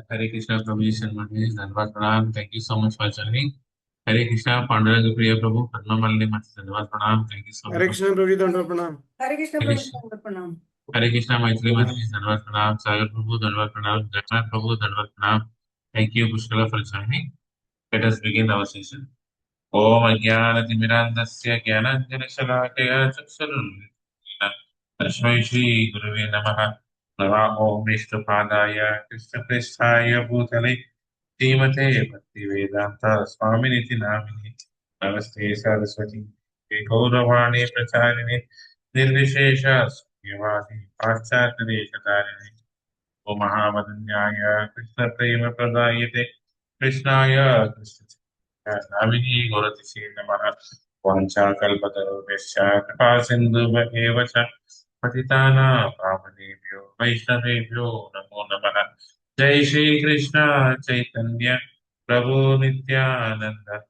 Hare Krishna, Prabhu Ji Sharmani, Dhanavad Pranam. Thank you so much for joining. Hare Krishna, Panduranga Priya Prabhu, Padma Malini Mati, Dhanavad Pranam. Thank you so much. हरे कृष्ण प्रभु जी दंडवत प्रणाम। हरे Krishna Hare प्रभु Krishna. दंडवत प्रणाम। Hare Krishna, Maithili Mati, Dhanavad Pranam. Sagar Prabhu, Dhanavad Pranam. Jagannath Prabhu, Dhanavad Pranam. Thank you, Pushkala, for joining. Let us begin our session. Om Ajnanatimirandasya Jnananjanashalakaya Chakshurunmilitam Tasmai Shri Gurave Namaha. Namo Vishnupadaya Krishna Prestaya Bhutale Srimate Bhaktivedanta Swaminiti Namini Namaste Saraswati Gauravani Pracharine Nirvishesha Sunyavadi Paschatadeshatarini O Mahamadanyaya Krishna Prema Pradayate Krishnaya Krishna Navini Goratisi Namaha Vancha Kalpataru Kripa Sindhu Eva Cha Patitana Pavanebhyo Vaishnavebhyo Namo Namaha Jai Shri Krishna Chaitanya Prabhu Nityananda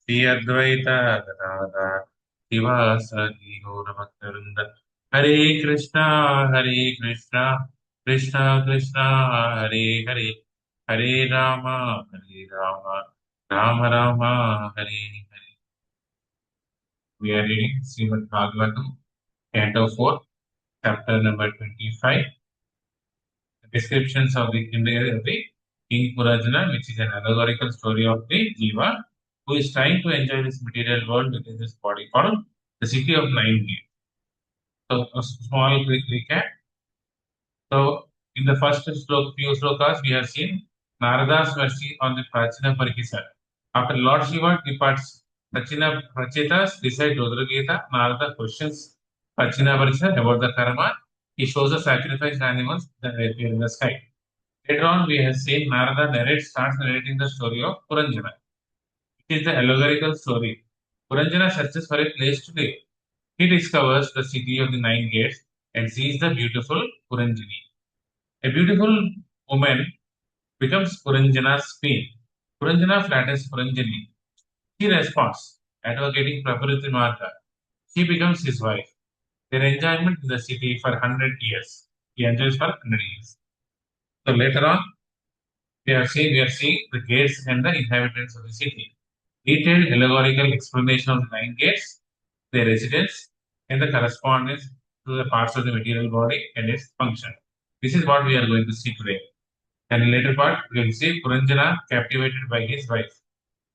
Shri Advaita Gadadhar Sivasadi Gaurabhaktarinda Hare Krishna Hare Krishna Krishna Krishna Hare Hare Hare Rama Hare Rama Rama Rama Hare Hare. We are reading Srimad Bhagavatam, Canto 4, chapter number 25. The descriptions of the King Purajana, which is an allegorical story of the Jiva, who is trying to enjoy this material world within this body called the city of nine gates. So, a small quick recap. So, in the first few slokas, we have seen Narada's mercy on the Prachina Parikisa. After Lord Shiva departs, Prachina Prachetas decide Rudragita. Narada questions Prachina Parikisa about the karma. He shows the sacrificed animals that appear in the sky. Later on, we have seen Narada starts narrating the story of Puranjana. It is the allegorical story. Puranjana searches for a place to live. He discovers the city of the nine gates and sees the beautiful Puranjani. A beautiful woman becomes Puranjana's queen. Puranjana flatters Puranjani. She responds, advocating Prakriti Marga. She becomes his wife. Their enjoyment in the city for 100 years. He enjoys for 100 years. So later on, we are seeing the gates and the inhabitants of the city. Detailed allegorical explanation of the nine gates, their residence, and the correspondence to the parts of the material body and its function. This is what we are going to see today. And in later part, we will see Puranjana captivated by his wife.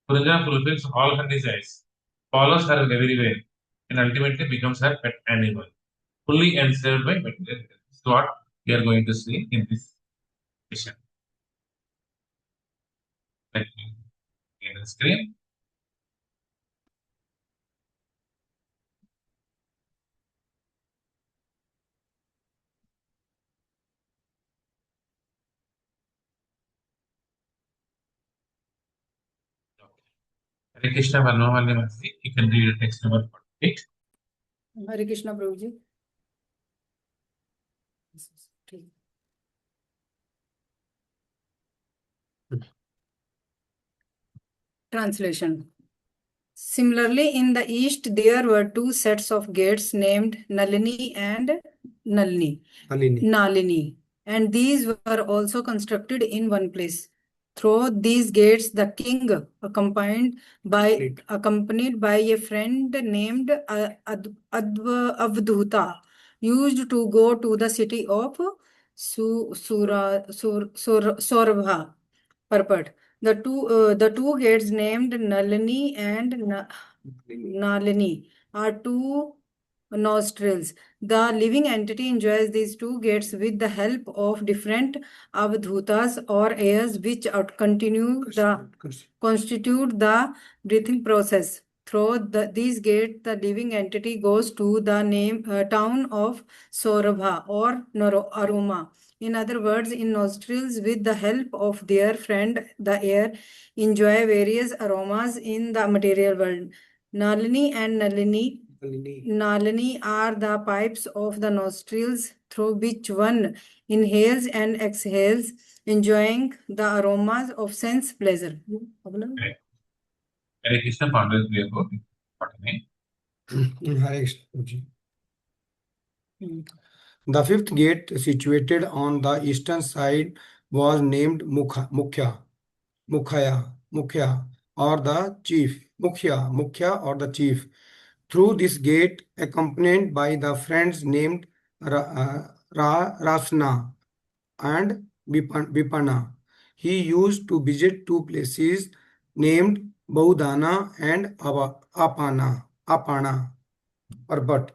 Puranjana fulfills all her desires, follows her everywhere, and ultimately becomes her pet animal, fully enslaved by material. This is what we are going to see in this session. Let me get the screen. Hare Krishna Varnavali Masti. You can read the text number 48. हरे कृष्णा प्रभु जी। ठीक। Translation. Similarly, in the east, there were two sets of gates named Nalini and Nalini, and these were also constructed in one place. Through these gates, the king, accompanied by a friend named Avdhuta, used to go to the city of Saurabha. Purport. The two gates named Nalini and Nalini are two nostrils. The living entity enjoys these two gates with the help of different avdhutas or airs which constitute the breathing process. Through these gates, the living entity goes to the town of Saurabha or Aroma. In other words, in nostrils, with the help of their friend, the air, enjoy various aromas in the material world. Nalini and Nalini are the pipes of the nostrils through which one inhales and exhales, enjoying the aromas of sense pleasure. Hare Krishna Pandit Vyabo. 49. Hare Krishna ji. The fifth gate, situated on the eastern side, was named Mukhya, or the chief. Mukhya or the chief. Through this gate, accompanied by the friends named Rasna and Vipana, he used to visit two places named Baudana and Apana. But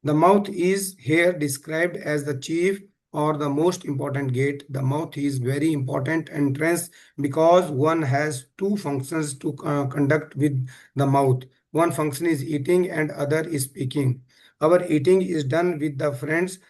the mouth is here described as the chief or the most important gate. The mouth is very important entrance because one has two functions to conduct with the mouth. One function is eating and other is speaking. Our eating is done with the friends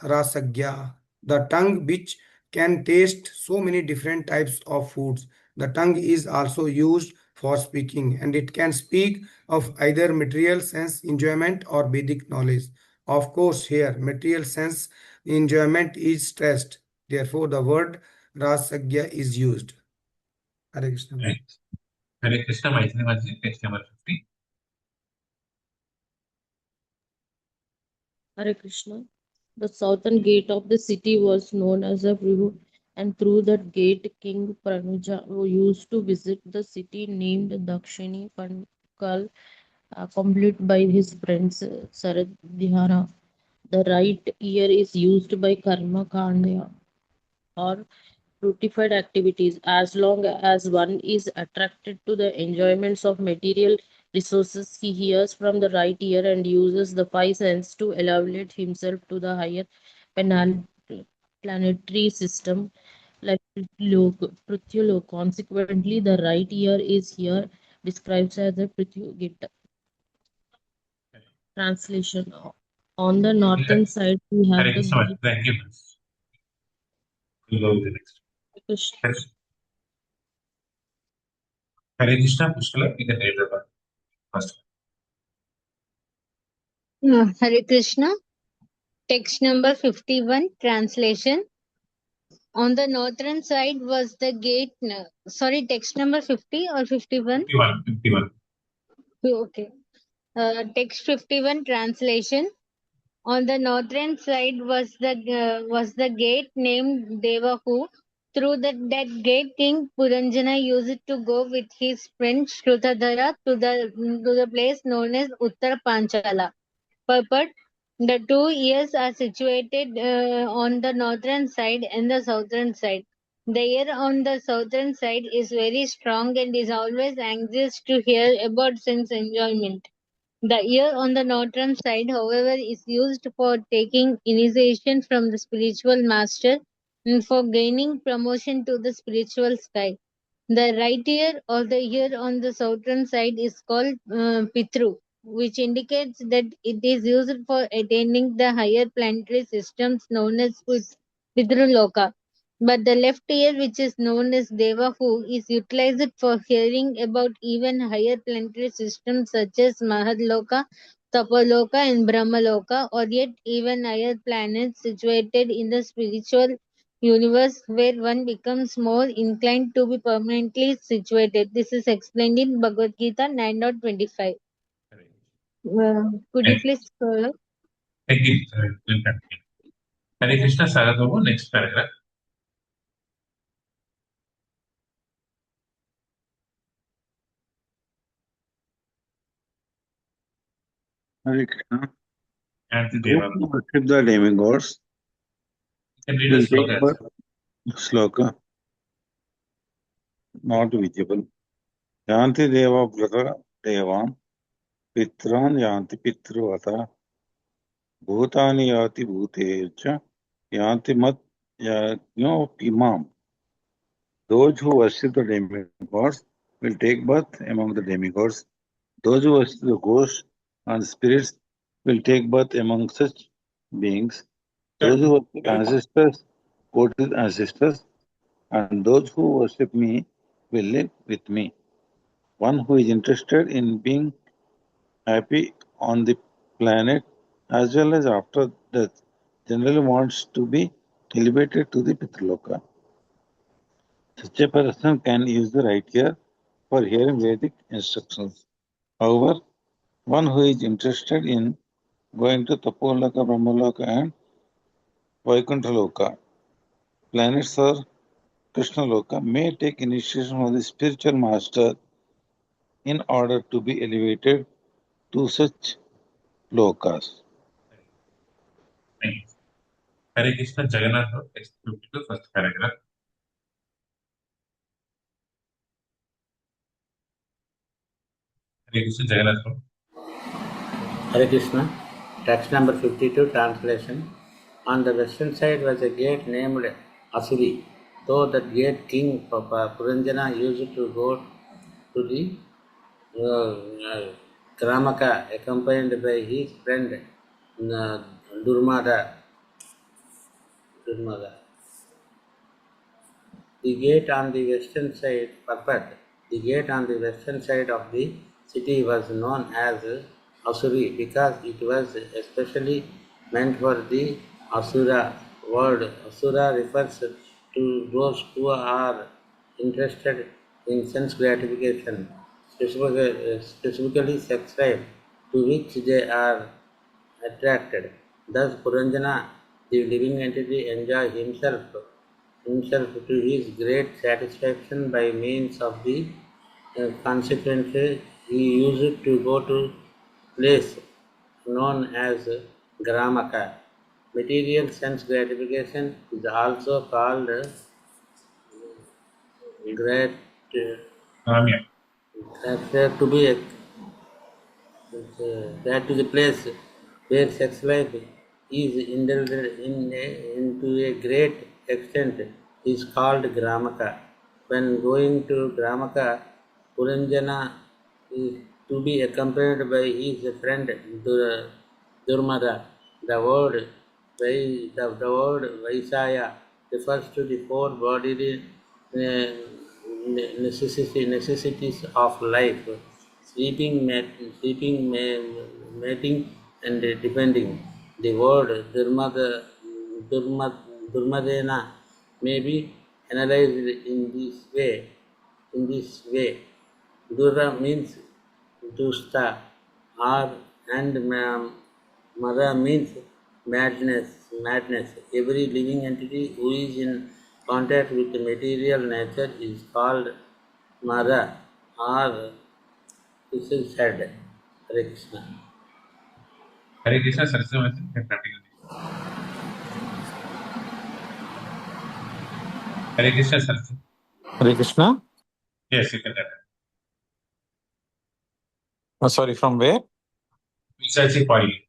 rasagya, the tongue which can taste so many different types of foods. The tongue is also used for speaking and it can speak of either material sense enjoyment or Vedic knowledge. Of course, here material sense enjoyment is stressed. Therefore, the word rasagya is used. Hare Krishna. Right. Hare Krishna Maitri Masti. Text number 50. Hare Krishna. The southern gate of the city was known as a Vrihu, and through that gate, King Pranuja, who used to visit the city named Dakshini Pankal, accompanied by his friends Saradhyana. The right ear is used by Karma Kandya or fruitified activities as long as one is attracted to the enjoyments of material resources. He hears from the right ear and uses the five senses to elevate himself to the higher planetary system like Prithyulok. Consequently, the right ear is here described as the Prithyugita. Translation. On the northern side, we have Hare the Krishna. gate. Thank you. We'll go with the next. Krishna. Hare Krishna Pushkala. You can read the one first. Hare Krishna. Text number 51, translation. On the northern side was the gate. Sorry, text number 50 or 51? 51. Okay. Text 51 translation. On the northern side was the gate named Devahu. Through that gate, King Puranjana used to go with his friend Shrutadhara to the place known as Uttar Panchala. Purport: the two ears are situated on the northern side and the southern side. The ear on the southern side is very strong and is always anxious to hear about sense enjoyment. The ear on the northern side, however, is used for taking initiation from the spiritual master and for gaining promotion to the spiritual sky. The right ear or the ear on the southern side is called Pitru, which indicates that it is used for attaining the higher planetary systems known as Pitruloka. But the left ear, which is known as Devahu, is utilized for hearing about even higher planetary systems such as Mahadloka, Tapaloka, and Brahmaloka, or yet even higher planets situated in the spiritual universe where one becomes more inclined to be permanently situated. This is explained in Bhagavad Gita 9.25. Could you please follow? Thank you. We'll continue. Hare Krishna Sagar Prabhu, next paragraph. Hare Krishna. And the Those Deva. who worship the demigods You can read will a take sloka. birth. Sloka, not visible. Yanti Deva Brata Devam Pitran Yanti Pitruvata Bhutani Yati Bhutecha Yanti Mat Yajno Imam. Those who worship the demigods will take birth among the demigods. Those who worship the ghosts and spirits will take birth among such beings. Those who worship ancestors go to ancestors, and those who worship me will live with me. One who is interested in being happy on the planet as well as after death generally wants to be elevated to the Pitraloka. Such a person can use the right ear for hearing Vedic instructions. However, one who is interested in going to Tapoloka, Brahmaloka, and Vaikuntha planets or Krishnaloka may take initiation from the spiritual master in order to be elevated to such lokas. Thank you. Hare Krishna Jagannath, text 52, first paragraph. Hare Krishna Jagannath. Hare Krishna. Text number 52, translation. On the western side was a gate named Asuri. Though that gate King Puranjana used to go to the Gramaka, accompanied by his friend Durmada. The gate on the western side, the gate on the western side of the city was known as Asuri because it was especially meant for the Asura. Word Asura refers to those who are interested in sense gratification, specifically sex life, to which they are attracted. Thus, Puranjana, the living entity, enjoys himself to his great satisfaction by means of the consequences he used to go to place known as Gramaka. Material sense gratification is also called great Ramya. to be that to the place where sex life is indulged into a great extent is called Gramaka. When going to Gramaka, Puranjana is to be accompanied by his friend Durmada. The word Vaisaya refers to the four bodily necessities of life: sleeping, mating, and depending. The word Durmadena may be analyzed in this way. Dura means dusta, R and Mara means madness. Every living entity who is in contact with the material nature is called Mara or this is said. Hare Krishna. Hare Krishna, Saraswati, you can continue. Hare Krishna, Saraswati. Hare Krishna. Yes, you can continue. Sorry, from where? Pisachi Pai.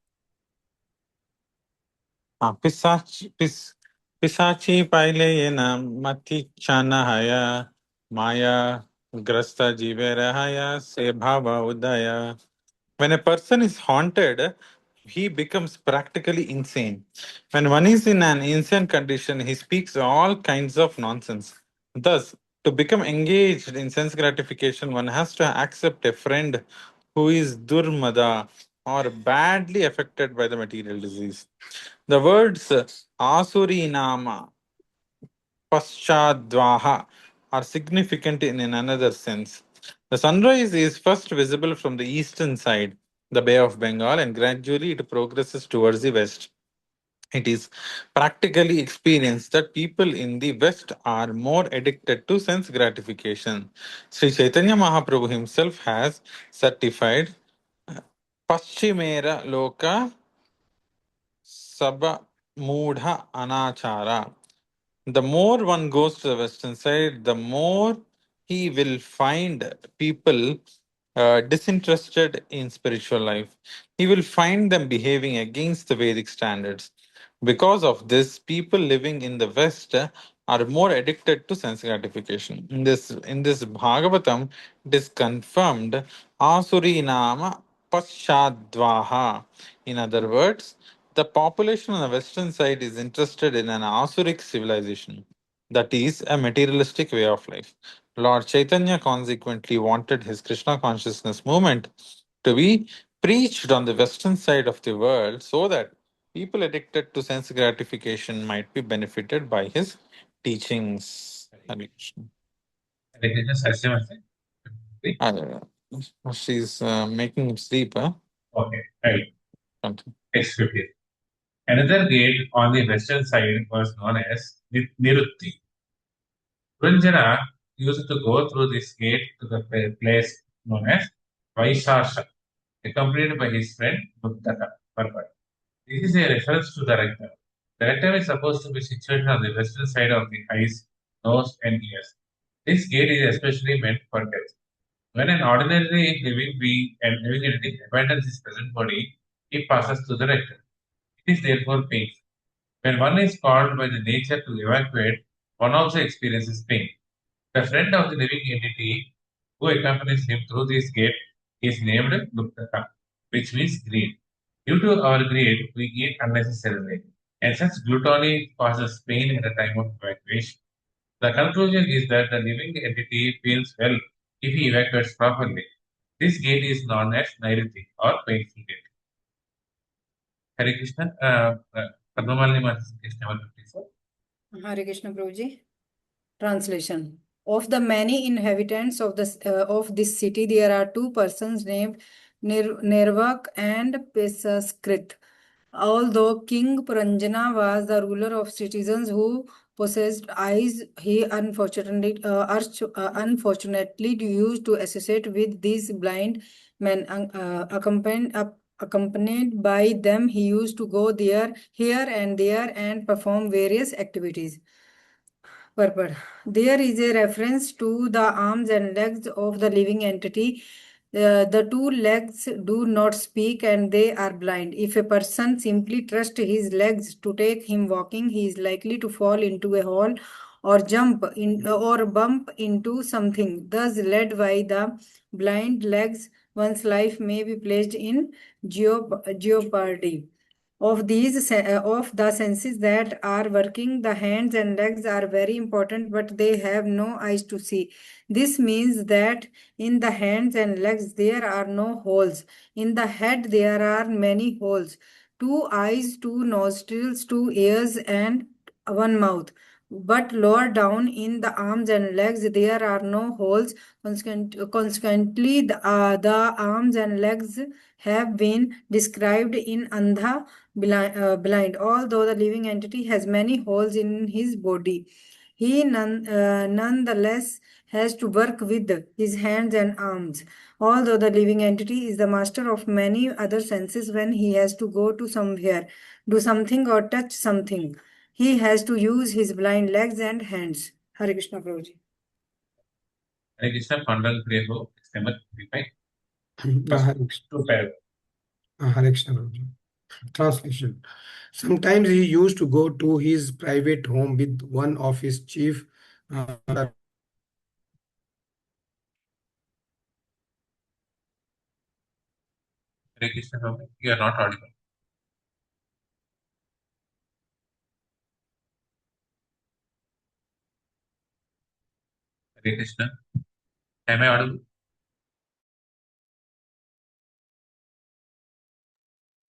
Pisachi Paileyena Mati Chanahaya Maya Grasta Jiverahaya Se Bhava Udaya. When a person is haunted, he becomes practically insane. When one is in an insane condition, he speaks all kinds of nonsense. Thus, to become engaged in sense gratification, one has to accept a friend who is durmada or badly affected by the material disease. The words asuri nama paschadvaha are significant in another sense. The sunrise is first visible from the eastern side, the Bay of Bengal, and gradually it progresses towards the west. It is practically experienced that people in the West are more addicted to sense gratification. Sri Chaitanya Mahaprabhu himself has certified Paschimera Loka Saba Moodha Anachara. The more one goes to the western side, the more he will find people disinterested in spiritual life. He will find them behaving against the Vedic standards. Because of this, people living in the West are more addicted to sense gratification. In this Bhagavatam, it is confirmed Asuri Nama Paschadvaha. In other words, the population on the western side is interested in an Asuric civilization, that is, a materialistic way of life. Lord Chaitanya consequently wanted his Krishna consciousness movement to be preached on the western side of the world so that people addicted to sense gratification might be benefited by his teachings. Hare Krishna. Hare Krishna, Saraswati. She's making him sleep, huh? Okay, right. Continue. Text 15. Another gate on the western side was known as Nirutti. Puranjana used to go through this gate to the place known as Vaishasha, accompanied by his friend Muttaka. This is a reference to the rectum. The rectum is supposed to be situated on the western side of the eyes, nose, and ears. This gate is especially meant for death. When an ordinary living being and living entity abandons his present body, he passes through the rectum. It is therefore painful. When one is called by the nature to evacuate, one also experiences pain. The friend of the living entity who accompanies him through this gate is named Luktaka, which means greed. Due to our greed, we eat unnecessarily, and since gluttony causes pain at the time of evacuation, the conclusion is that the living entity feels well if he evacuates properly. This gate is known as Nairuti or painful gate. Hare Krishna, Padmamalini Mataji, Krishna 154. Hare Krishna Prabhuji. Translation. Of the many inhabitants of this city, there are two persons named Nirvak and Pesaskrit. Although King Puranjana was the ruler of citizens who possessed eyes, he unfortunately used to associate with these blind men. Accompanied by them, he used to go there, here and there and perform various activities. Purport. There is a reference to the arms and legs of the living entity. The two legs do not speak and they are blind. If a person simply trusts his legs to take him walking, he is likely to fall into a hole or bump into something. Thus, led by the blind legs, one's life may be placed in jeopardy. Of the senses that are working, the hands and legs are very important, but they have no eyes to see. This means that in the hands and legs there are no holes. In the head there are many holes: two eyes, two nostrils, two ears, and one mouth. But lower down in the arms and legs, there are no holes. Consequently, the arms and legs have been described in Andha blind. Although the living entity has many holes in his body, he nonetheless has to work with his hands and arms. Although the living entity is the master of many other senses, when he has to go to somewhere, do something, or touch something, he has to use his blind legs and hands. Hare Krishna, Prabhuji. Hare Krishna, Pandal Preho, number 35. Hare Krishna. Two paragraphs. Hare Krishna, Prabhuji. Translation. Sometimes he used to go to his private home with one of his chief Hare Krishna, Prabhu, you are not audible. Hare Krishna. Am I audible?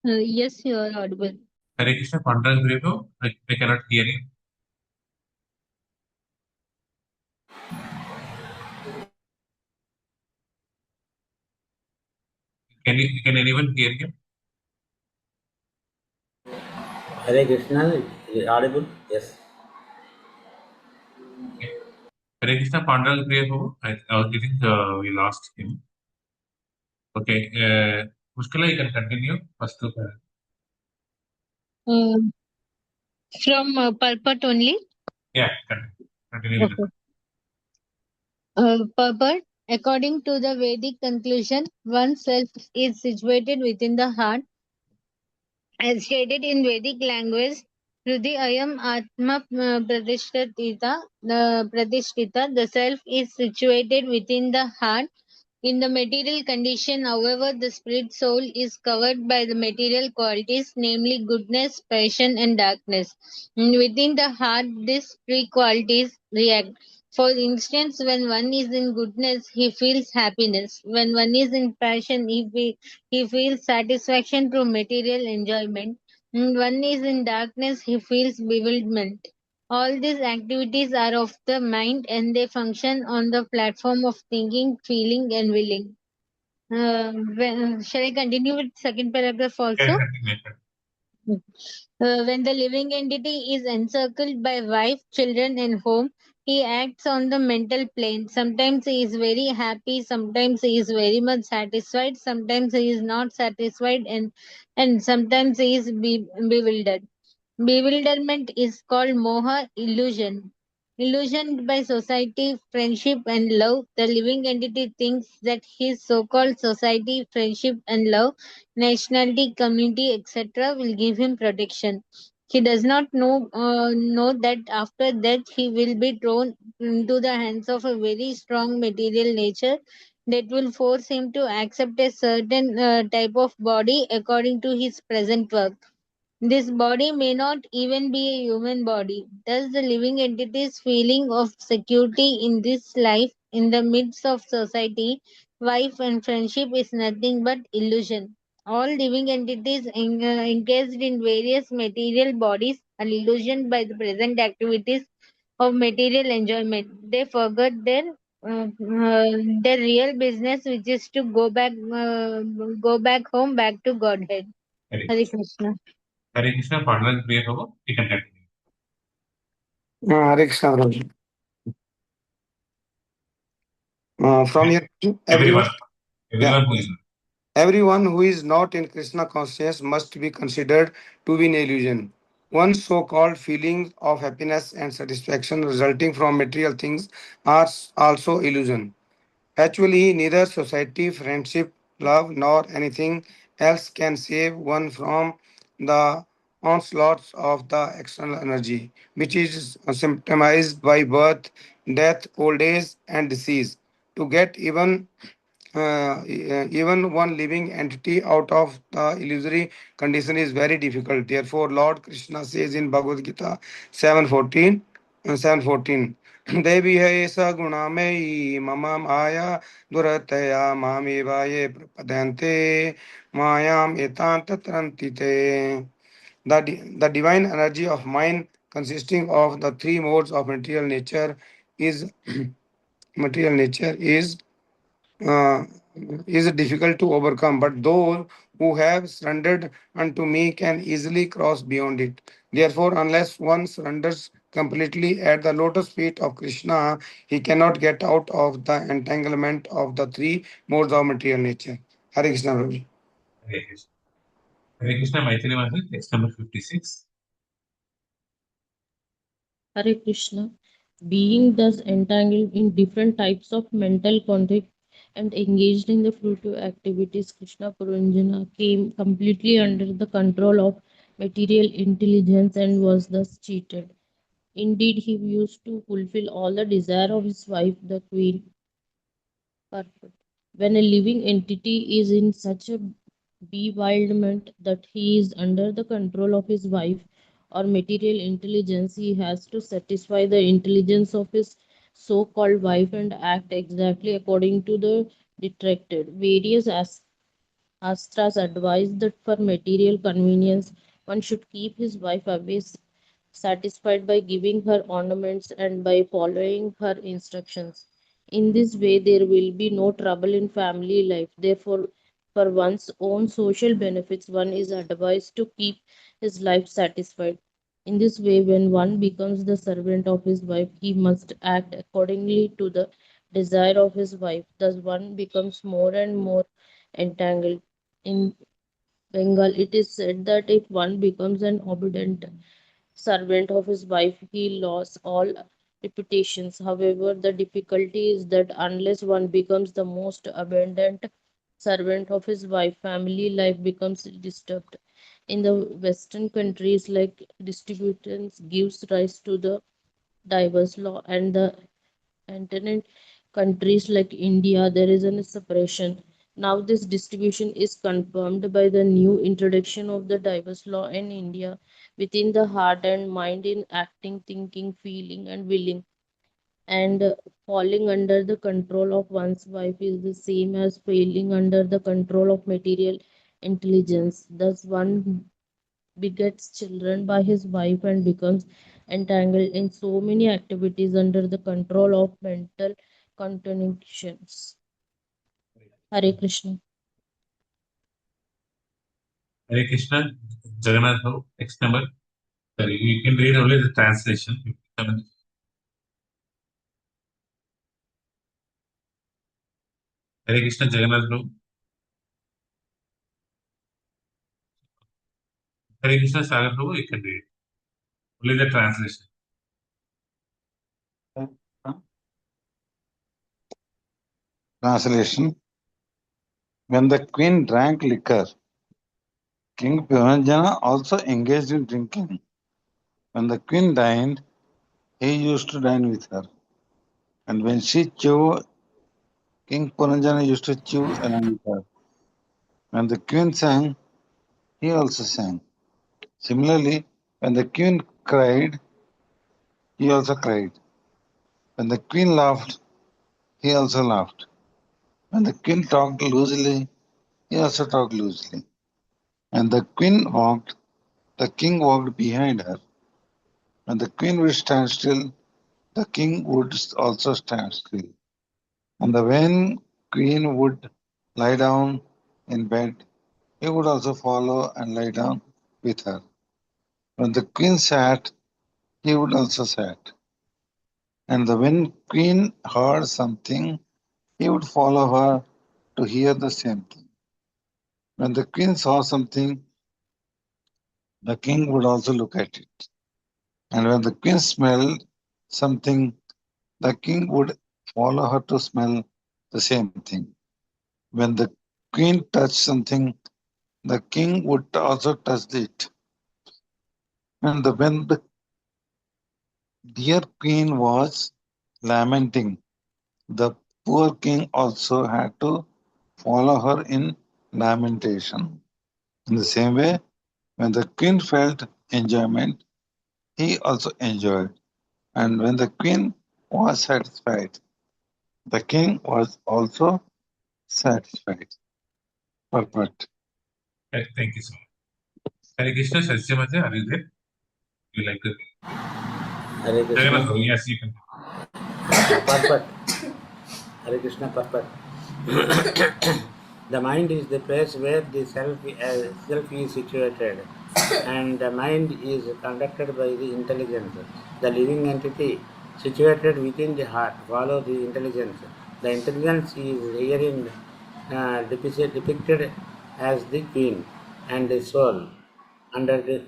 Yes, you are audible. Hare Krishna, Pandal Preho, I cannot hear you. Can anyone hear him? Hare Krishna, audible? Yes. Okay. Hare Krishna, Pandal Preho, I think we lost him. Okay. Mushkila, you can continue. First two paragraphs. From purport only. Yeah, continue with Okay. Purport. According to the Vedic conclusion, oneself is situated within the heart. As stated in Vedic language, Hrudi Ayam Atma Pratishtita, the self is situated within the heart. In the material condition, however, the spirit soul is covered by the material qualities, namely goodness, passion, and darkness. Within the heart, these three qualities react. For instance, when one is in goodness, he feels happiness. When one is in passion, he feels satisfaction through material enjoyment. One is in darkness, he feels bewilderment. All these activities are of the mind and they function on the platform of thinking, feeling, and willing. Shall I continue with second paragraph also? When the living entity is encircled by wife, children, and home, he acts on the mental plane. Sometimes he is very happy, sometimes he is very much satisfied, sometimes he is not satisfied, and sometimes he is bewildered. Bewilderment is called moha, illusion. Illusioned by society, friendship, and love, the living entity thinks that his so called society, friendship, and love, nationality, community, etc., will give him protection. He does not know that after death he will be thrown into the hands of a very strong material nature that will force him to accept a certain type of body according to his present work. This body may not even be a human body. Thus, the living entity's feeling of security in this life, in the midst of society, wife, and friendship is nothing but illusion. All living entities engaged in various material bodies are illusioned by the present activities of material enjoyment. They forget their real business, which is to go back home, back to Godhead. Hare Hare Krishna. Hare Krishna, Pandal Preho, you can continue. Hare Krishna, Prabhuji. From here, Everyone. yeah, Everyone who is everyone who is not in Krishna consciousness must be considered to be an illusion. One so-called feeling of happiness and satisfaction resulting from material things are also illusion. Actually, neither society, friendship, love, nor anything else can save one from the onslaughts of the external energy, which is symptomized by birth, death, old age, and disease. To get even one living entity out of the illusory condition is very difficult. Therefore, Lord Krishna says in Bhagavad Gita 7:14, 7:14, Devi hai sa gunamai mama maya durataya mamiva ye prapadante mayam etanta trantite. The divine energy of mind consisting of the three modes of material nature is material nature uh, is difficult to overcome, but those who have surrendered unto me can easily cross beyond it. Therefore, unless one surrenders completely at the lotus feet of Krishna, he cannot get out of the entanglement of the three modes of material nature. Hare Krishna, Prabhuji. Hare Krishna. Hare Krishna, Maithili Mataji, text number 56. Hare Krishna. Being thus entangled in different types of mental conflict and engaged in the fruitive activities, Krishna Puranjana came completely under the control of material intelligence and was thus cheated. Indeed, he used to fulfill all the desire of his wife, the queen. Perfect. When a living entity is in such a bewilderment that he is under the control of his wife or material intelligence, he has to satisfy the intelligence of his so called wife and act exactly according to the detracted. Various Astras advise that for material convenience, one should keep his wife always satisfied by giving her ornaments and by following her instructions. In this way, there will be no trouble in family life. Therefore, for one's own social benefits, one is advised to keep his life satisfied. In this way, when one becomes the servant of his wife, he must act accordingly to the desire of his wife. Thus, one becomes more and more entangled. In Bengal, it is said that if one becomes an obedient servant of his wife, he lost all reputations. However, the difficulty is that unless one becomes the most abundant servant of his wife, family life becomes disturbed. In the Western countries, like distributions gives rise to the divorce law, and the antennate countries like India, there is a separation. Now, this distribution is confirmed by the new introduction of the divorce law in India within the heart and mind in acting, thinking, feeling, and willing. And falling under the control of one's wife is the same as failing under the control of material intelligence. Thus, one begets children by his wife and becomes entangled in so many activities under the control of mental contradictions. Hare Krishna. Hare Krishna, Jagannath Bhavu, text number. Sorry, you can read only the translation. 57. Hare Krishna, Jagannath Bhavu. Hare Krishna, Sagar Prabhu, you can read. Only the translation. Translation. When the queen drank liquor, King Puranjana also engaged in drinking. When the queen dined, he used to dine with her. And when she chewed, King Puranjana used to chew along with her. When the queen sang, he also sang. Similarly, when the queen cried, he also cried. When the queen laughed, he also laughed. When the queen talked loosely, he also talked loosely. When the queen walked, the king walked behind her. When the queen would stand still, the king would also stand still. And when queen would lie down in bed, he would also follow and lie down with her. When the queen sat, he would also sit. And when queen heard something, he would follow her to hear the same thing. When the queen saw something, the king would also look at it. And when the queen smelled something, the king would follow her to smell the same thing. When the queen touched something, the king would also touch it. And when the dear queen was lamenting, the poor king also had to follow her in lamentation. In the same way, when the queen felt enjoyment, he also enjoyed. And when the queen was satisfied, the king was also satisfied. Perfect. Thank you so much. Hare Krishna, Satyamati, are you there? you like to? Hare Krishna. Jagannath Prabhu, yes, you can. Purport. Hare Krishna purport. The mind is the place where the self is situated, and the mind is conducted by the intelligence. The living entity situated within the heart follow the intelligence. The intelligence is herein depicted as the queen, and the soul under the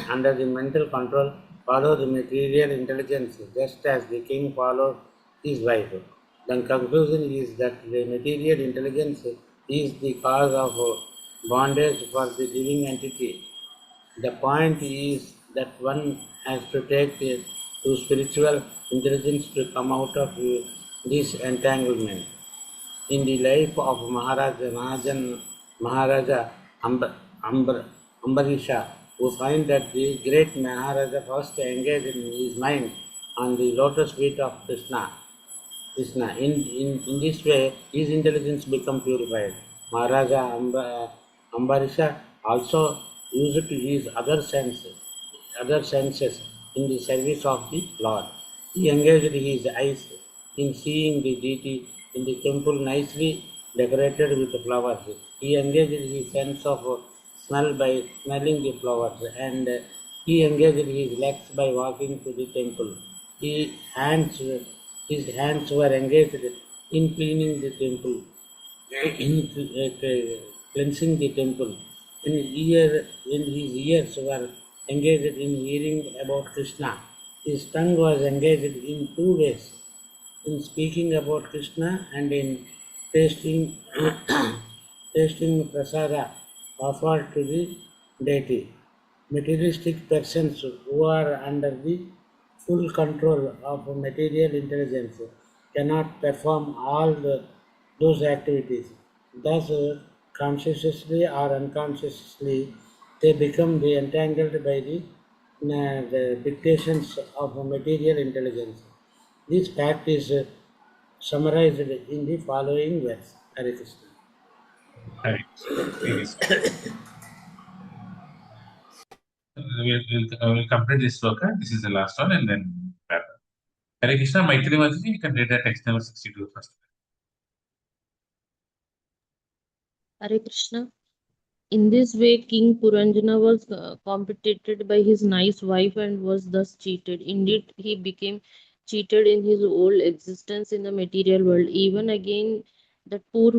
under the mental control follow the material intelligence, just as the king followed his wife. The conclusion is that the material intelligence is the cause of bondage for the living entity. The point is that one has to take to spiritual intelligence to come out of this entanglement. In the life of Maharaja Ambarisha, we find that the great Maharaja first engaged in his mind on the lotus feet of Krishna. In this way, his intelligence become purified. Maharaja Ambarisha also used his other senses in the service of the Lord. He engaged his eyes in seeing the deity in the temple nicely decorated with flowers. He engaged his sense of smell by smelling the flowers, and he engaged his legs by walking to the temple. His hands were engaged in cleaning the temple, in cleansing the temple. And his ears were engaged in hearing about Krishna. His tongue was engaged in two ways, in speaking about Krishna and in tasting prasada offered to the deity. Materialistic persons who are under the full control of material intelligence cannot perform all those activities. Thus, consciously or unconsciously, they become entangled by the dictations of material intelligence. This fact is summarized in the following verse. Hare Krishna. Hare Krishna. We'll complete this sloka. This is the last one, and then wrap up. Hare Krishna, Maitri Mataji, you can read the text number 62 first. Hare Krishna. In this way, King Puranjana was competed by his nice wife and was thus cheated. Indeed, he became cheated in his old existence in the material world. Even again, that poor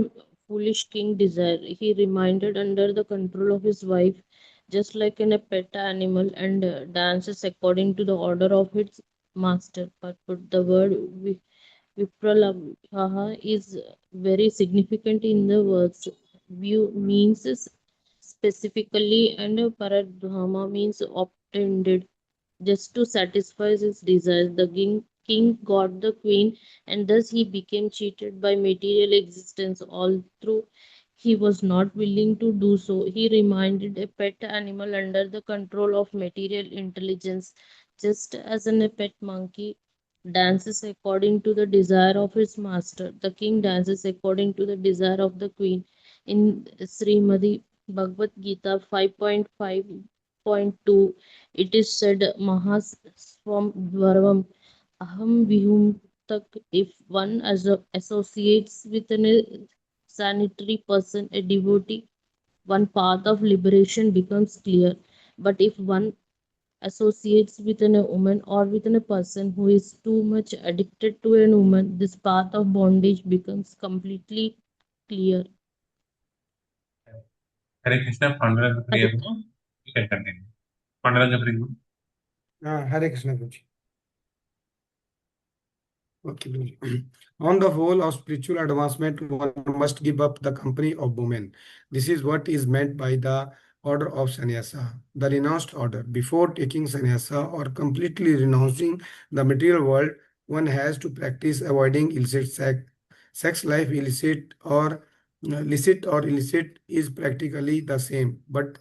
foolish king desired. He remained under the control of his wife, just like a pet animal, and dances according to the order of its master. But the word Vipralabha is very significant in the words. View means specifically, and paradhama means obtained just to satisfy his desires. The king got the queen, and thus he became cheated by material existence. Although he was not willing to do so, he remained a pet animal under the control of material intelligence, just as a pet monkey dances according to the desire of his master. The king dances according to the desire of the queen. In Srimadi Bhagavad Gita 5.5.2, it is said, Mahaswam Dvarvam Aham Vihumtak. If one associates with a sanitary person, a devotee, one path of liberation becomes clear. But if one associates with a woman or with a person who is too much addicted to a woman, this path of bondage becomes completely clear. Hare Krishna, Panduranga Priya, you can continue. Panduranga Priya. Hare Krishna, Guruji. Okay, Guruji. On the whole of spiritual advancement, one must give up the company of women. This is what is meant by the order of sannyasa, the renounced order. Before taking sannyasa or completely renouncing the material world, one has to practice avoiding illicit sex. Sex life, illicit or illicit, is practically the same. But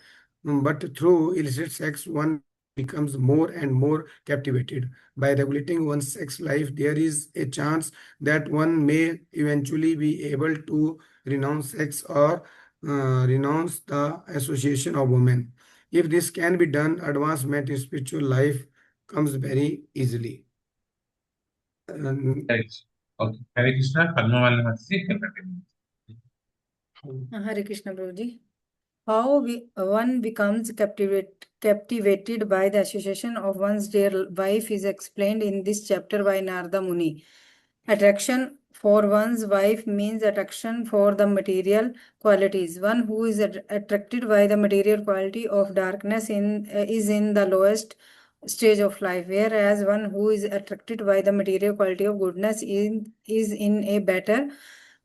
through illicit sex, one becomes more and more captivated. By regulating one's sex life, there is a chance that one may eventually be able to renounce sex or renounce the association of women. If this can be done, advancement in spiritual life comes very easily. Correct. Okay. Hare Krishna, Padmavalli Matsi, continue. Hare Krishna, Prabhuji. How one becomes captivated by the association of one's dear wife is explained in this chapter by Narada Muni. Attraction for one's wife means attraction for the material qualities. One who is attracted by the material quality of darkness is in the lowest stage of life, whereas one who is attracted by the material quality of goodness is in a better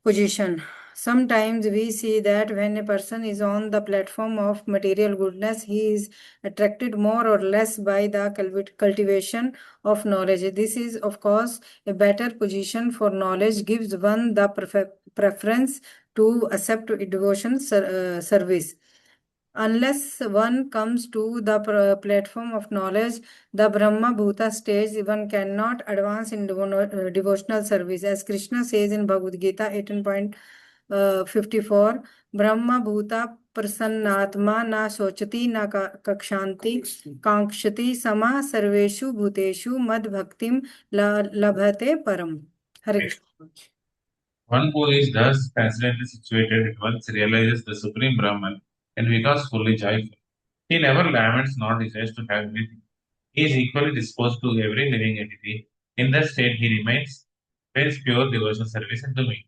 position. Sometimes we see that when a person is on the platform of material goodness, he is attracted more or less by the cultivation of knowledge. This is, of course, a better position, for knowledge gives one the preference to accept devotion service. Unless one comes to the platform of knowledge, the Brahma Bhuta stage, one cannot advance in devotional service. As Krishna says in Bhagavad Gita 18.54, Brahma Bhuta Prasannatma na sochati na kakshanti kankshati sama sarveshu bhuteshu mad bhaktim labhate param. Hare Krishna. One who is thus transcendently situated at once realizes the Supreme Brahman and becomes fully joyful. He never laments nor desires to have anything. He is equally disposed to every living entity. In that state, he remains pure devotional service and domain.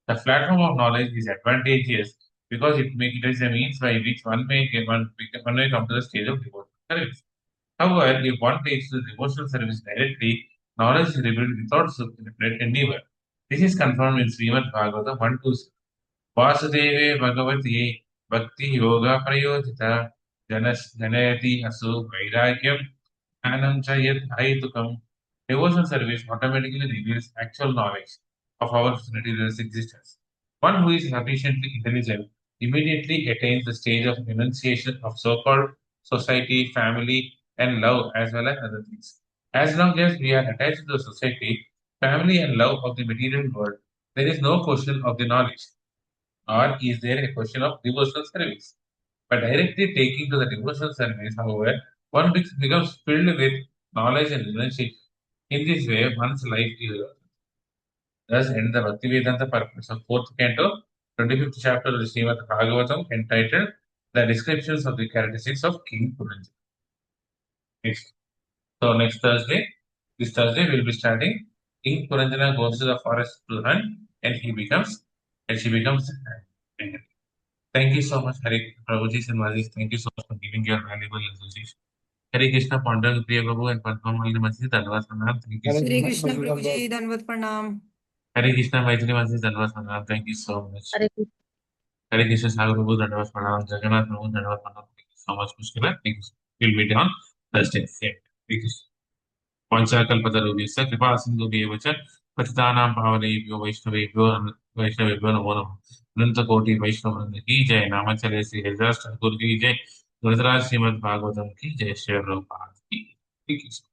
The platform of knowledge is advantageous because it is a means by which one may come to the stage of devotional service. However, if one takes to devotional service directly, knowledge is revealed without separate endeavor. This is confirmed in Srimad Bhagavatam 1 2. Vasudeve Bhagavati Bhakti Yoga Prayojita Janayati Asu Vairagyam Anam Chayat Aitukam. Devotional service automatically reveals actual knowledge of our materialist existence. One who is sufficiently intelligent immediately attains the stage of enunciation of so-called society, family, and love, as well as other things. As long as we are attached to the society, family, and love of the material world, there is no question of the knowledge, or is there a question of devotional service. By directly taking to the devotional service, however, one becomes filled with knowledge and renunciation. In this way, one's life is thus end the Bhaktivedanta purpose of fourth canto, 25th chapter of the Srimad Bhagavatam, entitled The Descriptions of the Characteristics of King Puranjana. Next. So next Thursday, this Thursday we'll be starting. King Puranjana goes to the forest to hunt, and she becomes angry. Thank you so much, Hare Prabhuji and Mazis. Thank you so much for giving your valuable association. Hare Krishna, Pandal Priya Prabhu and Padmavalli Mazis. Dhanavad Pranam. Thank you. Hare Krishna, Prabhuji, Dhanavad Pranam. Hare Krishna, Maitri Mazis. Dhanavad Pranam. Thank you so much. Hare Krishna. Hare Krishna, Sagar Prabhu. Dhanavad Pranam. Jagannath Prabhu. Dhanavad Pranam. Thank you so much, Mushkila. Thank you. We'll meet on Thursday. Thank you. पंचाकल्पतरुभ्यश्च कृपा सिन्धुभ्येव च पतितानां पावनेभ्यो वैष्णवेभ्यो नमो नमः। अनंत कोटि वैष्णववृंद की जय। नामाचले श्री हरिदास ठाकुर की जय। गुरुराज श्रीमद् भागवतम की जय। श्री प्रभुपाद की जय।